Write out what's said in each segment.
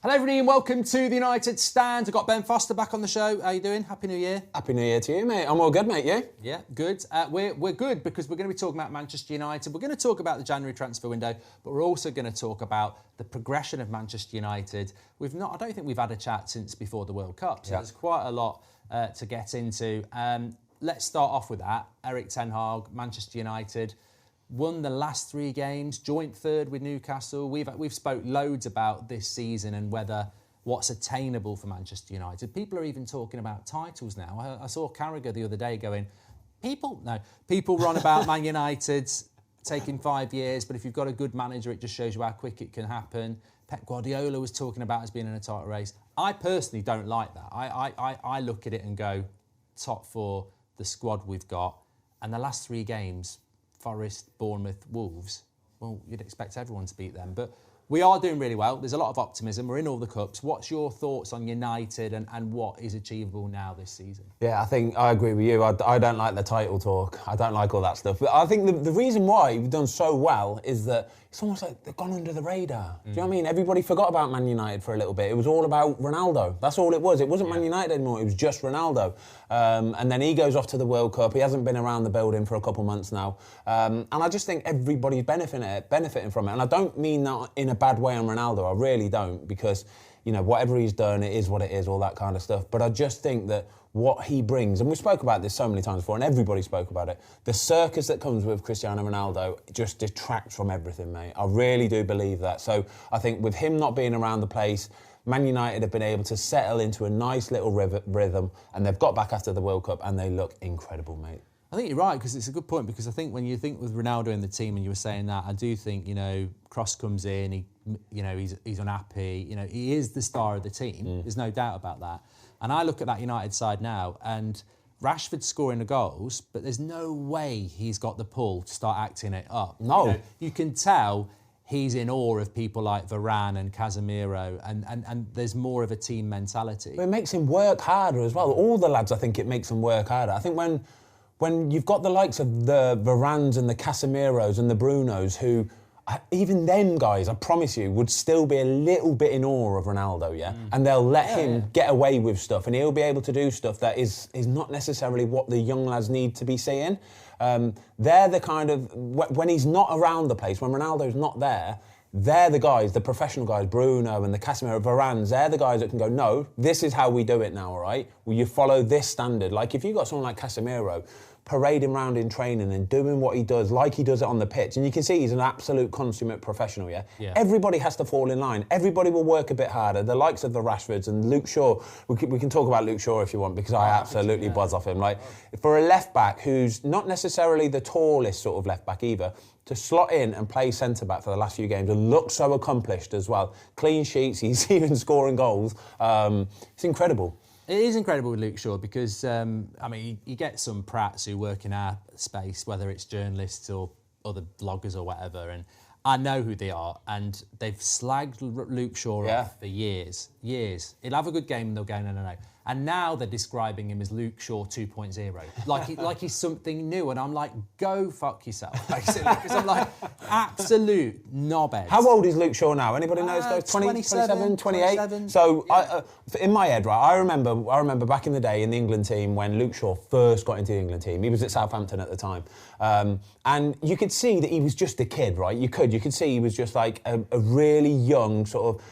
Hello everybody and welcome to the United Stand. I've got Ben Foster back on the show. How you doing? Happy New Year. Happy New Year to you, mate. I'm all good, mate. You? Yeah, good. We're good because we're going to be talking about Manchester United. We're going to talk about the January transfer window, but we're also going to talk about the progression of Manchester United. I don't think we've had a chat since before the World Cup, so there's quite a lot to get into. Let's start off with that. Erik ten Hag, Manchester United, won the last 3 games, joint third with Newcastle. We've spoke loads about this season and what's attainable for Manchester United. People are even talking about titles now. I saw Carragher the other day going, people run about Man United taking 5 years, but if you've got a good manager, it just shows you how quick it can happen. Pep Guardiola was talking about us being in a title race. I personally don't like that. I look at it and go, top 4, the squad we've got, and the last 3 games, Forest, Bournemouth, Wolves, well, you'd expect everyone to beat them. But we are doing really well. There's a lot of optimism. We're in all the cups. What's your thoughts on United and what is achievable now this season? Yeah, I think I agree with you. I don't like the title talk. I don't like all that stuff. But I think the reason why we've done so well is that it's almost like they've gone under the radar. Do you know what I mean? Everybody forgot about Man United for a little bit. It was all about Ronaldo. That's all it was. It wasn't Man United anymore. It was just Ronaldo. And then he goes off to the World Cup. He hasn't been around the building for a couple months now. And I just think everybody's benefiting from it. And I don't mean that in a bad way on Ronaldo. I really don't, because, you know, whatever he's done, it is what it is, all that kind of stuff. But I just think that what he brings, and we spoke about this so many times before, and everybody spoke about it, the circus that comes with Cristiano Ronaldo just detracts from everything, mate. I really do believe that. So I think with him not being around the place, Man United have been able to settle into a nice little rhythm, and they've got back after the World Cup, and they look incredible, mate. I think you're right, because it's a good point, because I think when you think with Ronaldo in the team, and you were saying that, I do think, you know, Kroos comes in, he's unhappy, you know, he is the star of the team, there's no doubt about that. And I look at that United side now, and Rashford's scoring the goals, but there's no way he's got the pull to start acting it up. No. You know, you can tell he's in awe of people like Varane and Casemiro, and there's more of a team mentality. But it makes him work harder as well. All the lads, I think it makes them work harder. I think when you've got the likes of the Varanes and the Casemiros and the Brunos who, even them guys, I promise you, would still be a little bit in awe of Ronaldo, And they'll let him get away with stuff, and he'll be able to do stuff that is not necessarily what the young lads need to be seeing. They're the kind of, when he's not around the place, when Ronaldo's not there, they're the guys, the professional guys, Bruno and the Casemiro, Varanes, they're the guys that can go, no, this is how we do it now, all right? Will you follow this standard? Like, if you've got someone like Casemiro parading around in training and doing what he does like he does it on the pitch, and you can see he's an absolute consummate professional, Everybody has to fall in line. Everybody will work a bit harder. The likes of the Rashfords and Luke Shaw, we can talk about Luke Shaw if you want, because I absolutely buzz off him. Like, for a left-back who's not necessarily the tallest sort of left-back either, to slot in and play centre-back for the last few games and look so accomplished as well. Clean sheets, he's even scoring goals. It's incredible. It is incredible with Luke Shaw because, you get some prats who work in our space, whether it's journalists or other bloggers or whatever, and I know who they are, and they've slagged Luke Shaw off for years. He'll have a good game and they'll go, no. And now they're describing him as Luke Shaw 2.0, like he's something new. And I'm like, go fuck yourself, basically, because I'm like, absolute knobhead. How old is Luke Shaw now? Anybody knows? 27, 28? 27, so in my head, right, I remember back in the day in the England team when Luke Shaw first got into the England team. He was at Southampton at the time. And you could see that he was just a kid, right? You could see he was just like a really young sort of,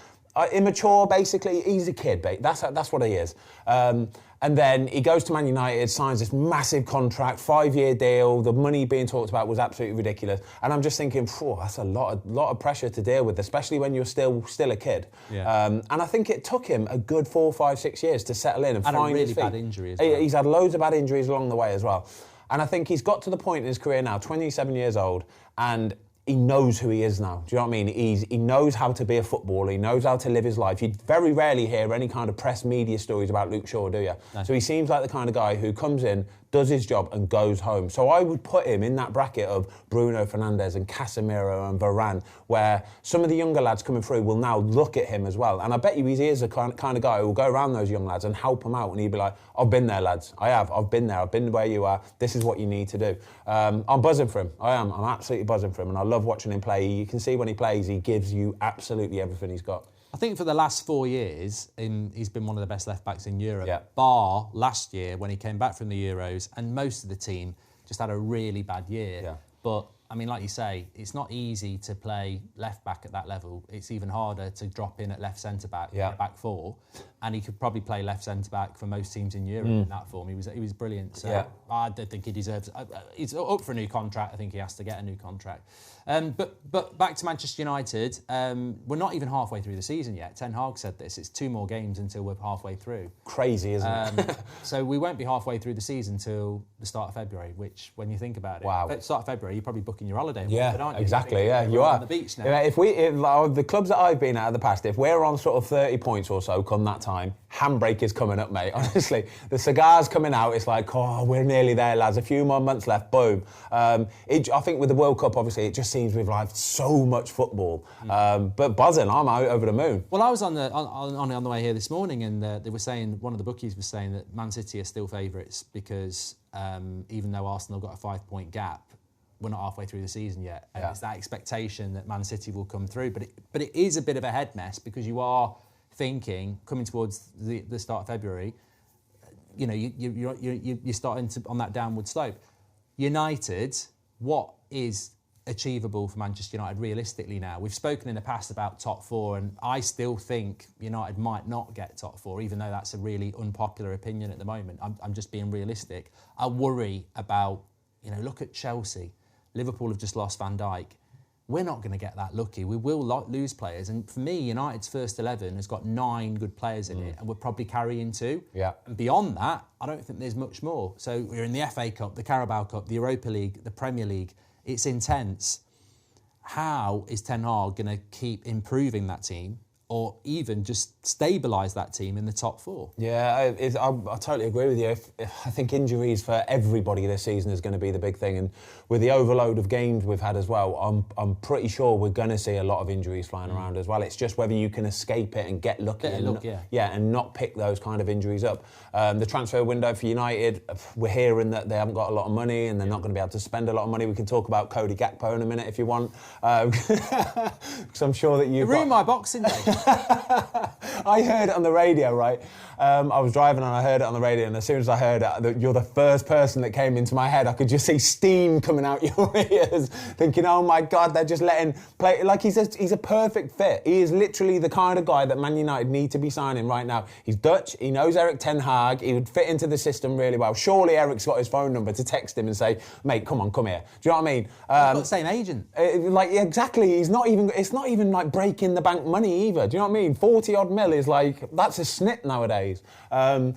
immature, basically. He's a kid, babe. That's what he is. And then he goes to Man United, signs this massive contract, 5-year deal. The money being talked about was absolutely ridiculous. And I'm just thinking, that's a lot of pressure to deal with, especially when you're still a kid. And I think it took him a good 4, 5, 6 years to settle in and find his feet. And a really bad injury as well. He's had loads of bad injuries along the way as well. And I think he's got to the point in his career now, 27 years old, and he knows who he is now. Do you know what I mean? He knows how to be a footballer. He knows how to live his life. You very rarely hear any kind of press media stories about Luke Shaw, do you? No. So he seems like the kind of guy who comes in, does his job and goes home. So I would put him in that bracket of Bruno Fernandes and Casemiro and Varane, where some of the younger lads coming through will now look at him as well. And I bet you he is the kind of guy who will go around those young lads and help them out. And he'll be like, I've been there, lads. I've been there. I've been where you are. This is what you need to do. I'm buzzing for him. I'm absolutely buzzing for him. And I love watching him play. You can see when he plays, he gives you absolutely everything he's got. I think for the last 4 years, he's been one of the best left-backs in Europe, Yeah. bar last year when he came back from the Euros, and most of the team just had a really bad year. Yeah. But, I mean, like you say, it's not easy to play left-back at that level. It's even harder to drop in at left centre-back, back four, and he could probably play left centre-back for most teams in Europe in that form. He was brilliant. So I don't think he deserves... He's up for a new contract. I think he has to get a new contract. But back to Manchester United, we're not even halfway through the season yet. Ten Hag said this. It's 2 more games until we're halfway through. Crazy, isn't it? So we won't be halfway through the season till the start of February, which, when you think about it, wow. At the start of February, you're probably booking your holiday. Yeah, aren't you? exactly. Yeah, you are. On the beach now. Yeah, if the clubs that I've been at in the past, if we're on sort of 30 points or so come that time, handbrake is coming up, mate. Honestly, the cigar's coming out. It's like, oh, we're nearly there, lads. A few more months left. Boom. I think with the World Cup, obviously, it just seems we've liked so much football. But buzzing, I'm out over the moon. Well, I was on the way here this morning, and they were saying, one of the bookies was saying that Man City are still favourites because even though Arsenal got a 5-point gap, we're not halfway through the season yet. And it's that expectation that Man City will come through. But it is a bit of a head mess because you are thinking, coming towards the start of February, you know, you're starting to on that downward slope. United, what is achievable for Manchester United realistically now? We've spoken in the past about top 4, and I still think United might not get top 4, even though that's a really unpopular opinion at the moment. I'm just being realistic. I worry about, look at Chelsea. Liverpool have just lost Van Dijk. We're not going to get that lucky. We will lose players. And for me, United's first 11 has got 9 good players in it, and we're probably carrying 2. Yeah. And beyond that, I don't think there's much more. So we're in the FA Cup, the Carabao Cup, the Europa League, the Premier League. It's intense. How is Ten Hag going to keep improving that team, or even just stabilise that team in the top 4? Yeah, I totally agree with you. I think injuries for everybody this season is going to be the big thing, and with the overload of games we've had as well, I'm pretty sure we're going to see a lot of injuries flying around as well. It's just whether you can escape it and get lucky and not pick those kind of injuries up. The transfer window for United, we're hearing that they haven't got a lot of money and they're not going to be able to spend a lot of money. We can talk about Cody Gakpo in a minute if you want, because I'm sure that you've ruined my Boxing Day. I heard it on the radio, right? I was driving and I heard it on the radio, and as soon as I heard it, you're the first person that came into my head. I could just see steam coming out your ears, thinking, oh my God, they're just letting play. Like he's a perfect fit. He is literally the kind of guy that Man United need to be signing right now. He's Dutch, he knows Erik ten Hag, he would fit into the system really well. Surely Eric's got his phone number to text him and say, mate, come here. Do you know what I mean? He's got the same agent. Exactly, it's not even like breaking the bank money either. Do you know what I mean? 40 odd mil is like, that's a snip nowadays. I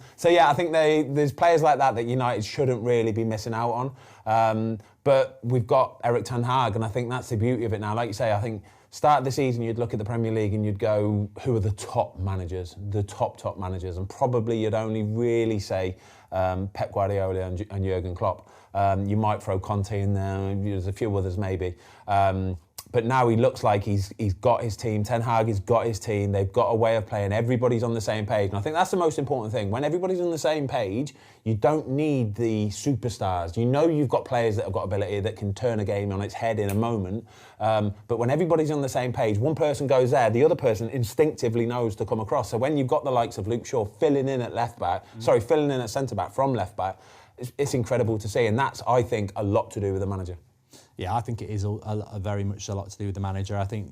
think there's players like that United shouldn't really be missing out on. But we've got Erik ten Hag, and I think that's the beauty of it now. Like you say, I think start of the season you'd look at the Premier League and you'd go, who are the top managers, and probably you'd only really say Pep Guardiola and Jurgen Klopp. You might throw Conte in there, there's a few others maybe. But now he looks like he's got his team. Ten Hag has got his team. They've got a way of playing. Everybody's on the same page. And I think that's the most important thing. When everybody's on the same page, you don't need the superstars. You know you've got players that have got ability that can turn a game on its head in a moment. But when everybody's on the same page, one person goes there, the other person instinctively knows to come across. So when you've got the likes of Luke Shaw filling in at centre-back from left-back, it's incredible to see. And that's, I think, a lot to do with the manager. Yeah, I think it is a very much a lot to do with the manager. I think,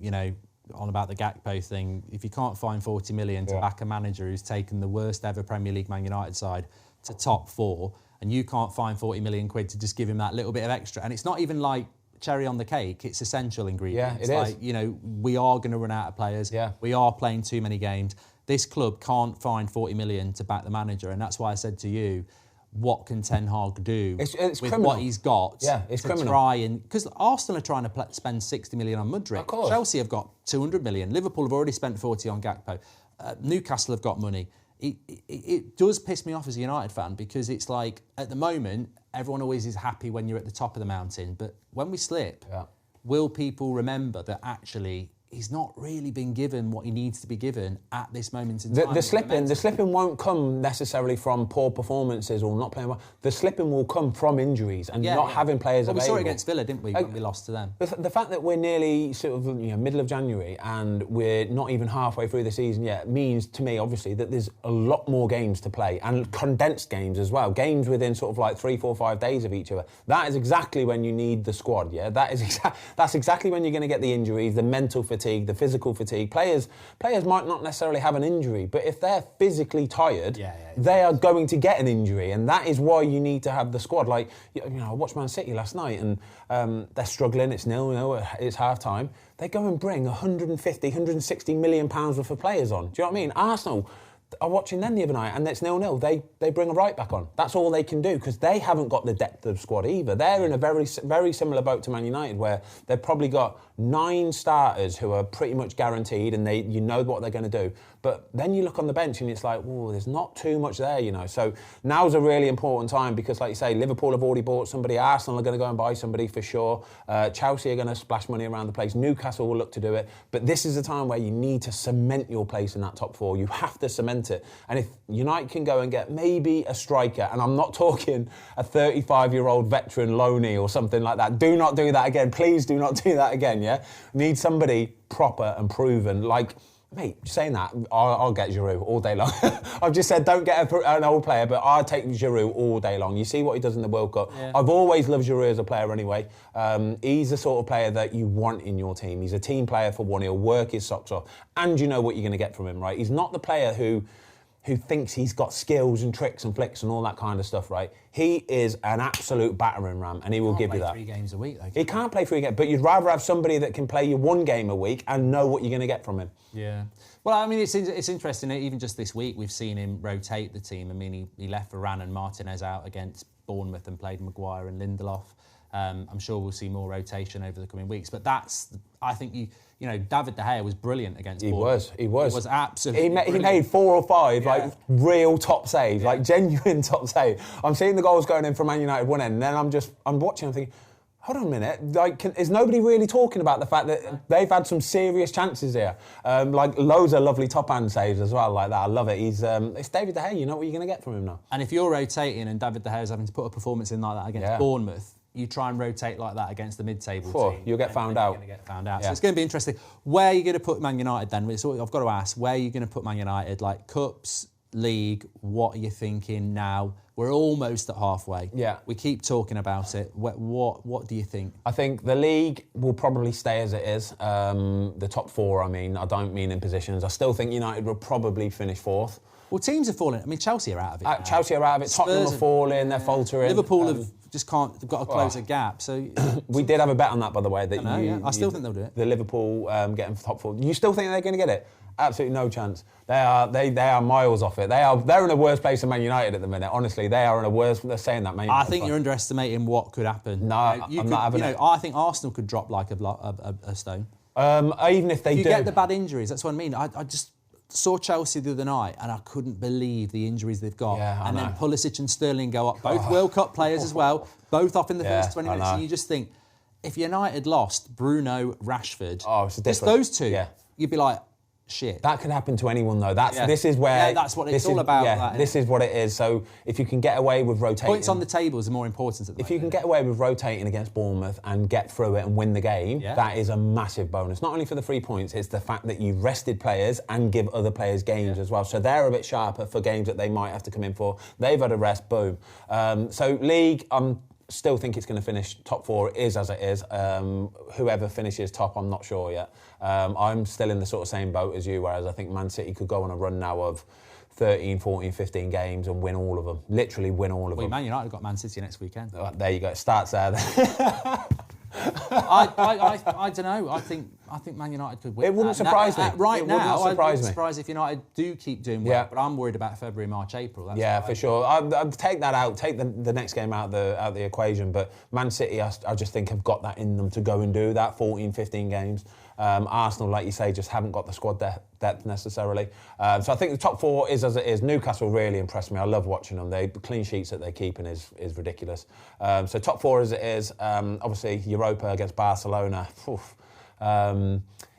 on about the Gakpo thing, if you can't find 40 million to back a manager who's taken the worst ever Premier League Man United side to top 4, and you can't find 40 million quid to just give him that little bit of extra, and it's not even like cherry on the cake, it's essential ingredients. Yeah, it is. We are going to run out of players. Yeah. We are playing too many games. This club can't find 40 million to back the manager, and that's why I said to you, what can Ten Hag do with criminal. What he's got it's to criminal. try and... Because Arsenal are trying to spend 60 million on Mudryk. Of course. Chelsea have got 200 million. Liverpool have already spent 40 on Gakpo. Newcastle have got money. It does piss me off as a United fan because it's like, at the moment, everyone always is happy when you're at the top of the mountain. But when we slip, will people remember that actually he's not really been given what he needs to be given at this moment in time. The slipping won't come necessarily from poor performances or not playing well. The slipping will come from injuries and not having players available. We saw it against Villa, didn't we, when we lost to them? The fact that we're nearly sort of middle of January and we're not even halfway through the season yet means to me, obviously, that there's a lot more games to play and condensed games as well. Games within sort of like 3, 4, 5 days of each other. That is exactly when you need the squad, yeah? That's exactly when you're going to get the injuries, the mental fatigue, the physical fatigue. Players might not necessarily have an injury, but if they're physically tired, they are going to get an injury, and that is why you need to have the squad. Like, I watched Man City last night, and they're struggling. It's 0-0. It's half time. They go and bring 150, 160 million pounds worth of players on. Do you know what I mean? Arsenal are watching them the other night, and it's 0-0. They bring a right back on. That's all they can do because they haven't got the depth of squad either. They're in a very, very similar boat to Man United, where they've probably got 9 starters who are pretty much guaranteed, and you know what they're going to do. But then you look on the bench, and it's like, whoa, there's not too much there, So now's a really important time because, like you say, Liverpool have already bought somebody. Arsenal are going to go and buy somebody for sure. Chelsea are going to splash money around the place. Newcastle will look to do it. But this is a time where you need to cement your place in that top 4. You have to cement it. And if United can go and get maybe a striker, and I'm not talking a 35-year-old veteran Loney or something like that. Do not do that again. Please do not do that again, yeah? Need somebody proper and proven, like... Mate, saying that, I'll get Giroud all day long. I've just said don't get an old player, but I'll take Giroud all day long. You see what he does in the World Cup. Yeah. I've always loved Giroud as a player anyway. He's the sort of player that you want in your team. He's a team player for one. He'll work his socks off. And you know what you're going to get from him, right? He's not the player who thinks he's got skills and tricks and flicks and all that kind of stuff, right? He is an absolute battering ram, and he will give you that. He can't play 3 games a week, though. He can't play 3 games, but you'd rather have somebody that can play you 1 game a week and know what you're going to get from him. Yeah. Well, I mean, it's interesting. Even just this week, we've seen him rotate the team. I mean, he left Varane and Martinez out against Bournemouth and played Maguire and Lindelof. I'm sure we'll see more rotation over the coming weeks. But I think David De Gea was brilliant against Bournemouth. He was. He was absolutely He made 4 or 5 real top saves, like genuine top saves. I'm seeing the goals going in from Man United one end, and then I'm watching, I'm thinking, hold on a minute, is nobody really talking about the fact that they've had some serious chances here? Loads of lovely top-hand saves as well, like that. I love it. It's David De Gea, you know what you're going to get from him now. And if you're rotating and David De Gea is having to put a performance in like that against Bournemouth, you try and rotate like that against the mid-table team. You'll get found out. You're going to get found out. Yeah. So it's going to be interesting. Where are you going to put Man United then? I've got to ask, where are you going to put Man United? Like Cups, League, what are you thinking now? We're almost at halfway. Yeah. We keep talking about it. What do you think? I think the league will probably stay as it is. The top 4, I don't mean in positions. I still think United will probably finish 4th. Well, teams are falling. I mean, Chelsea are out of it. Chelsea are out of it. Tottenham are falling. They're faltering. Liverpool have just can't. They've got to close a gap. So we did have a bet on that, by the way. That I still think they'll do it. The Liverpool getting top 4. You still think they're going to get it? Absolutely no chance. They are miles off it. They're in a worse place than Man United at the minute. Honestly, they are in a worse. They're saying that Man United. I think you're underestimating what could happen. No, I'm not having it. I think Arsenal could drop like a stone. Even if they do, you get the bad injuries. That's what I mean. I just saw Chelsea the other night, and I couldn't believe the injuries they've got. Yeah, and then Pulisic and Sterling go up, both World Cup players as well, both off in the first 20 minutes, and you just think, if United lost Bruno, Rashford, just those 2, you'd be like, shit. That could happen to anyone though. This is where that's what it's all about. Yeah, this is what it is. So if you can get away with rotating, points on the table is more important at the moment. If you can get away with rotating against Bournemouth and get through it and win the game, that is a massive bonus. Not only for the 3 points, it's the fact that you've rested players and give other players games as well. So they're a bit sharper for games that they might have to come in for. They've had a rest. Boom. So league, still think it's going to finish top 4. It is as it is. Whoever finishes top, I'm not sure yet. I'm still in the sort of same boat as you, whereas I think Man City could go on a run now of 13, 14, 15 games and win all of them. Literally win all of them. Man United have got Man City next weekend. There you go. It starts there. I don't know. I think Man United could win. It wouldn't surprise me. Right now, I wouldn't be surprised if United do keep doing well. But I'm worried about February, March, April. That's for sure. I'd take that out. Take the next game out of the equation. But Man City, I just think have got that in them to go and do that 14, 15 games. Arsenal, like you say, just haven't got the squad depth necessarily. So I think the top 4 is as it is. Newcastle really impressed me. I love watching them. The clean sheets that they're keeping is ridiculous. So top 4 as it is. Obviously, Europa against Barcelona.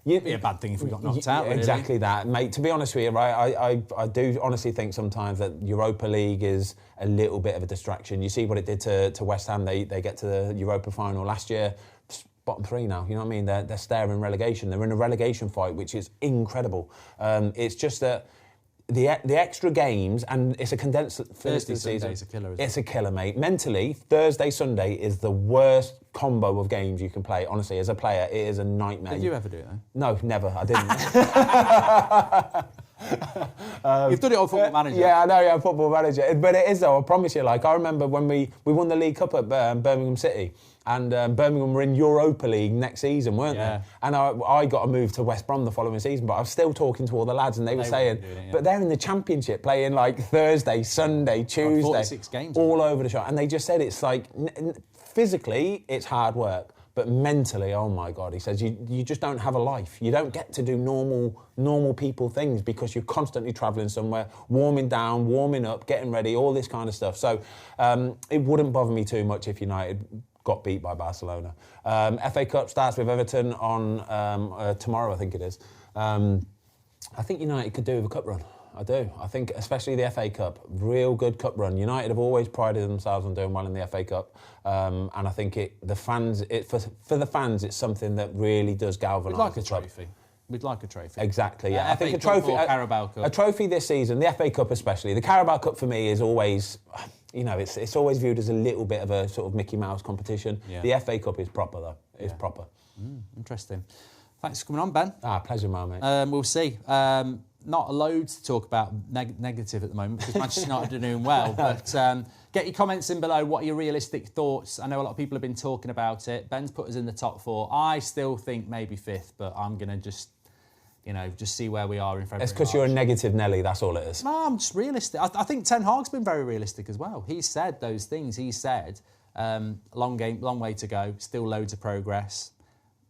It'd be a bad thing if we got knocked out. Really. Exactly that, mate. To be honest with you, right, I do honestly think sometimes that Europa League is a little bit of a distraction. You see what it did to West Ham. They get to the Europa final last year. Bottom 3 now, you know what I mean? They're staring relegation. They're in a relegation fight, which is incredible. It's just that the extra games, and it's a condensed Thursday, season. Sunday's a killer, It's a killer, mate. Mentally, Thursday, Sunday is the worst combo of games you can play. Honestly, as a player, it is a nightmare. Did you ever do it then? No, never. I didn't. You've done it on Football Manager. Yeah, I know, yeah, Football Manager. But it is, though, I promise you. Like, I remember when we won the League Cup at Birmingham City, and Birmingham were in Europa League next season, weren't they? And I got a move to West Brom the following season, but I was still talking to all the lads, and they were saying, but they're in the Championship, playing like Thursday, Sunday, Tuesday, 46 games, all over the shop. And they just said it's like, physically, it's hard work. But mentally, oh my God, he says, you just don't have a life. You don't get to do normal people things because you're constantly travelling somewhere, warming down, warming up, getting ready, all this kind of stuff. So it wouldn't bother me too much if United got beat by Barcelona. FA Cup starts with Everton on tomorrow, I think it is. I think United could do with a cup run. I do. I think especially the FA Cup, real good cup run. United have always prided themselves on doing well in the FA Cup, and I think for the fans, it's something that really does galvanise. We'd like a trophy. We'd like a trophy. Exactly. Yeah, I think a trophy, Carabao Cup. A trophy this season, the FA Cup especially. The Carabao Cup for me is always, you know, it's always viewed as a little bit of a sort of Mickey Mouse competition. Yeah. The FA Cup is proper though. It's proper. Interesting. Thanks for coming on, Ben. Pleasure, mate. We'll see. Not a load to talk about negative at the moment because Manchester United are doing well. But get your comments in below. What are your realistic thoughts? I know a lot of people have been talking about it. Ben's put us in the top 4. I still think maybe 5th, but I'm going to just see where we are in February. It's because you're a negative Nelly, that's all it is. No, I'm just realistic. I think Ten Hag's been very realistic as well. He said those things. He said, long way to go, still loads of progress,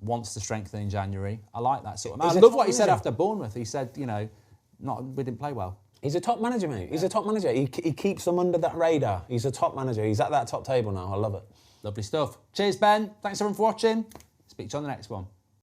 wants to strengthen in January. I like that sort of... I love what he said after Bournemouth. He said, we didn't play well. He's a top manager, mate. He's a top manager. He keeps them under that radar. He's a top manager. He's at that top table now. I love it. Lovely stuff. Cheers, Ben. Thanks everyone for watching. Speak to you on the next one.